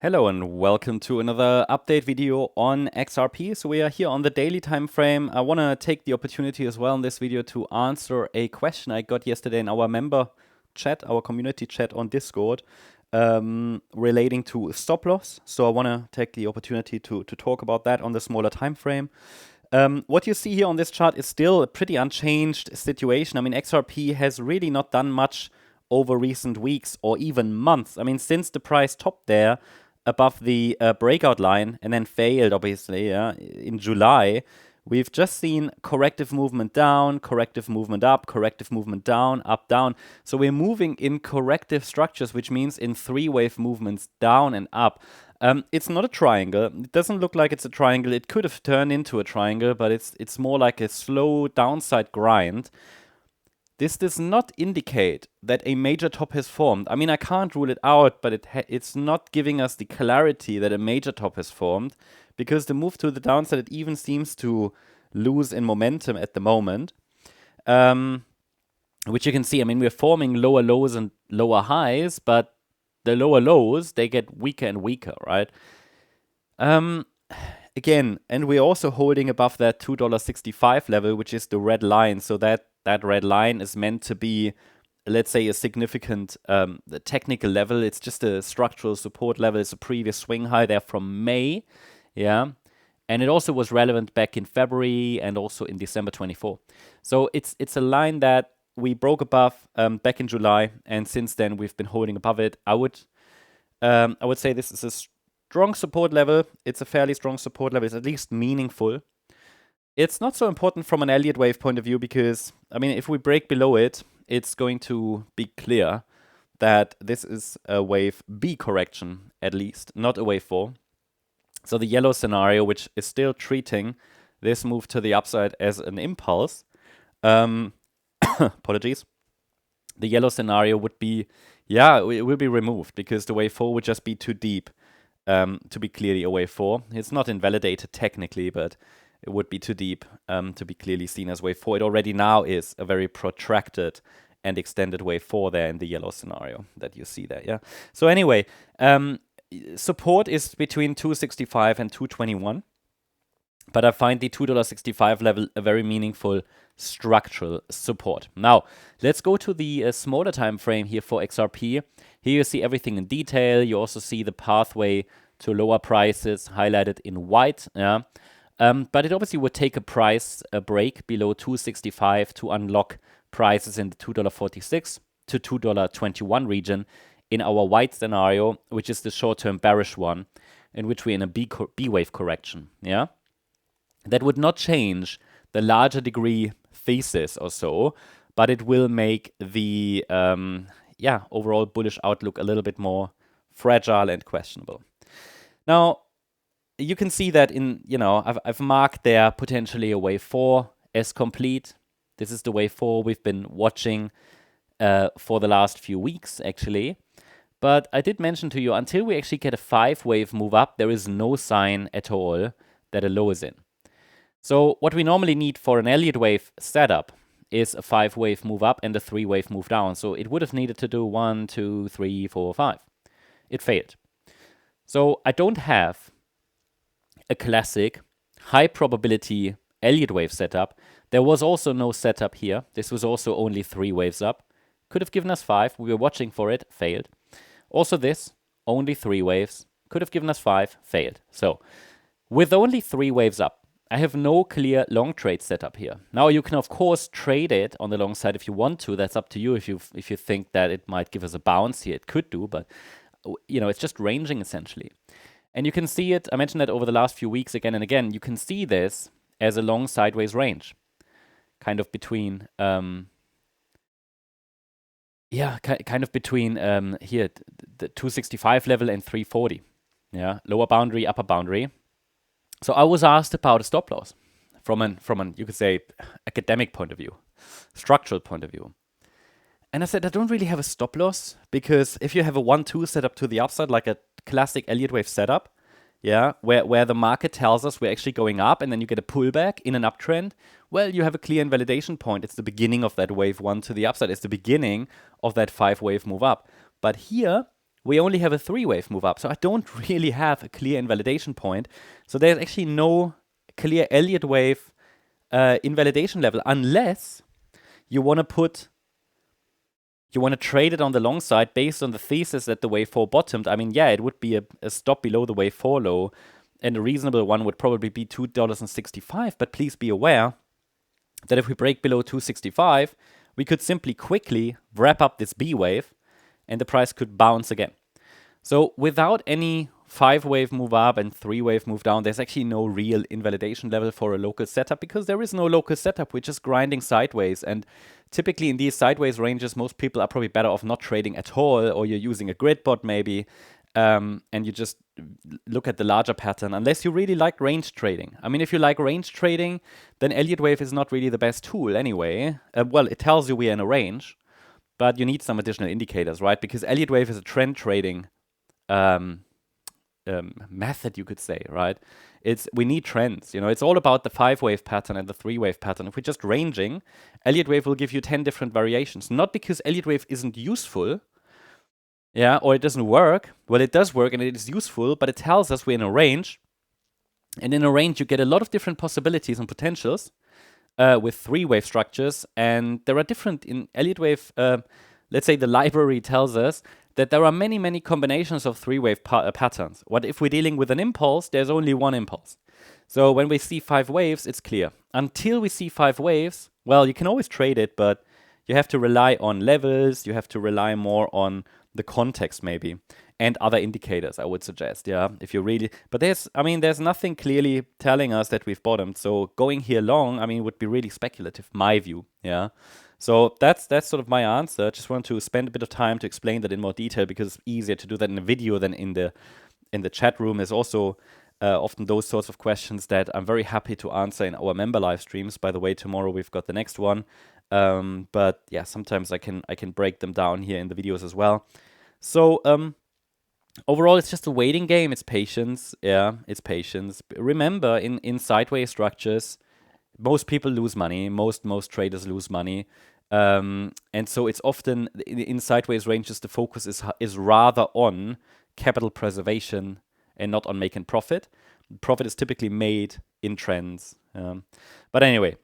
Hello and welcome to another update video on XRP. So we are here on the daily time frame. I want to take the opportunity as well in this video to answer a question I got yesterday in our member chat, our community chat on Discord, relating to stop loss. So I want to take the opportunity to talk about that on the smaller time frame. What you see here on this chart is still a pretty unchanged situation. I mean, XRP has really not done much over recent weeks or even months. I mean, since the price topped there above the breakout line and then failed, obviously, in July, we've just seen corrective movement down, corrective movement up, corrective movement down, up, down. So we're moving in corrective structures, which means in three-wave movements down and up. It's not a triangle. It doesn't look like it's a triangle. It could have turned into a triangle, but it's more like a slow downside grind. This does not indicate that a major top has formed. I mean, I can't rule it out, but it's not giving us the clarity that a major top has formed, because the move to the downside, it even seems to lose in momentum at the moment. Which you can see, I mean, we're forming lower lows and lower highs, but the lower lows, they get weaker and weaker, right? Again, and we're also holding above that $2.65 level, which is the red line. So that red line is meant to be, let's say, a significant technical level. It's just a structural support level. It's a previous swing high there from May, yeah. And it also was relevant back in February and also in December 24. So it's a line that we broke above back in July, and since then we've been holding above it. I would say this is a strong support level. It's a fairly strong support level. It's at least meaningful. It's not so important from an Elliott wave point of view because, I mean, if we break below it, it's going to be clear that this is a wave B correction, at least, not a wave 4. So the yellow scenario, which is still treating this move to the upside as an impulse, apologies, the yellow scenario would be, yeah, it will be removed because the wave 4 would just be too deep to be clearly a wave 4. It's not invalidated technically, but it would be too deep to be clearly seen as wave 4. It already now is a very protracted and extended wave 4 there in the yellow scenario that you see there, yeah? So anyway, support is between 265 and 221, but I find the $2.65 level a very meaningful structural support. Now, let's go to the smaller time frame here for XRP. Here you see everything in detail. You also see the pathway to lower prices highlighted in white, yeah? But it obviously would take a break below 265 to unlock prices in the $2.46 to $2.21 region in our white scenario, which is the short-term bearish one, in which we're in a B wave correction. Yeah, that would not change the larger degree thesis or so, but it will make the overall bullish outlook a little bit more fragile and questionable. Now, you can see that I've marked there potentially a wave 4 as complete. This is the wave 4 we've been watching for the last few weeks, actually. But I did mention to you, until we actually get a 5-wave move up, there is no sign at all that a low is in. So what we normally need for an Elliott wave setup is a 5-wave move up and a 3-wave move down. So it would have needed to do 1, 2, 3, 4, 5. It failed. So I don't have a classic high probability Elliott wave setup. There was also no setup here. This was also only 3 waves up. Could have given us 5. We were watching for it, failed. Also this, only 3 waves. Could have given us 5, failed. So with only 3 waves up, I have no clear long trade setup here. Now you can of course trade it on the long side if you want to. That's up to you if you think that it might give us a bounce here. It could do, but it's just ranging essentially. And you can see it, I mentioned that over the last few weeks again and again, you can see this as a long sideways range. Kind of between, here, the 265 level and 340. Yeah, lower boundary, upper boundary. So I was asked about a stop loss from an you could say, academic point of view, structural point of view. And I said, I don't really have a stop loss because if you have a 1-2 setup to the upside, like a classic Elliott wave setup, yeah, where the market tells us we're actually going up and then you get a pullback in an uptrend, well, you have a clear invalidation point. It's the beginning of that wave 1 to the upside. It's the beginning of that 5-wave move up. But here, we only have a 3-wave move up. So I don't really have a clear invalidation point. So there's actually no clear Elliott wave invalidation level, unless you want to trade it on the long side based on the thesis that the wave 4 bottomed. I mean, yeah, it would be a stop below the wave 4 low, and a reasonable one would probably be $2.65. But please be aware that if we break below 265, we could simply quickly wrap up this B wave, and the price could bounce again. So without any 5-wave move up and 3-wave move down, there's actually no real invalidation level for a local setup, because there is no local setup. We're just grinding sideways. And typically in these sideways ranges, most people are probably better off not trading at all, or you're using a grid bot maybe, and you just look at the larger pattern, unless you really like range trading. I mean, if you like range trading, then Elliott wave is not really the best tool anyway. Well, it tells you we're in a range, but you need some additional indicators, right? Because Elliott wave is a trend trading method, you could say, right? We need trends. It's all about the 5-wave pattern and the 3-wave pattern. If we're just ranging, Elliott wave will give you 10 different variations. Not because Elliott wave isn't useful, or it doesn't work. Well, it does work and it is useful, but it tells us we're in a range. And in a range, you get a lot of different possibilities and potentials with 3-wave structures. And there are different in Elliott wave. Let's say the library tells us that there are many, many combinations of 3-wave patterns. What if we're dealing with an impulse? There's only one impulse. So when we see 5 waves, it's clear. Until we see 5 waves, well, you can always trade it, but you have to rely on levels. You have to rely more on the context maybe, and other indicators, I would suggest. If you really, but there's nothing clearly telling us that we've bottomed. So going here long, would be really speculative, my view. So that's sort of my answer. I just want to spend a bit of time to explain that in more detail, because it's easier to do that in a video than in the chat room. There's also often those sorts of questions that I'm very happy to answer in our member live streams. By the way, tomorrow we've got the next one. But yeah, sometimes I can break them down here in the videos as well. So overall, it's just a waiting game. It's patience. It's patience. Remember, in sideways structures, most people lose money. Most traders lose money. And so it's often in sideways ranges, the focus is rather on capital preservation and not on making profit. Profit is typically made in trends. But anyway,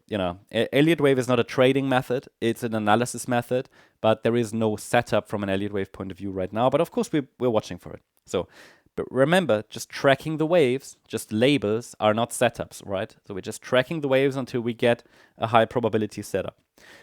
Elliott wave is not a trading method. It's an analysis method, but there is no setup from an Elliott wave point of view right now. But of course, we're watching for it. So, but remember, just tracking the waves, just labels are not setups, right? So we're just tracking the waves until we get a high probability setup.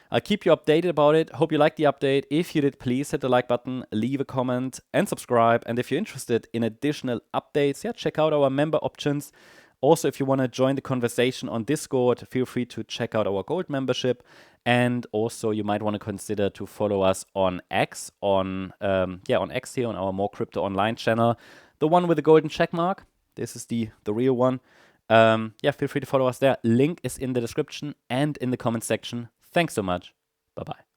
I'll keep you updated about it. Hope you liked the update. If you did, please hit the like button, leave a comment, and subscribe. And if you're interested in additional updates, check out our member options. Also, if you want to join the conversation on Discord, feel free to check out our Gold membership. And also, you might want to consider to follow us on X, on X here, on our Morecryptoonline channel, the one with the golden check mark. This is the real one. Feel free to follow us there. Link is in the description and in the comment section. Thanks so much. Bye-bye.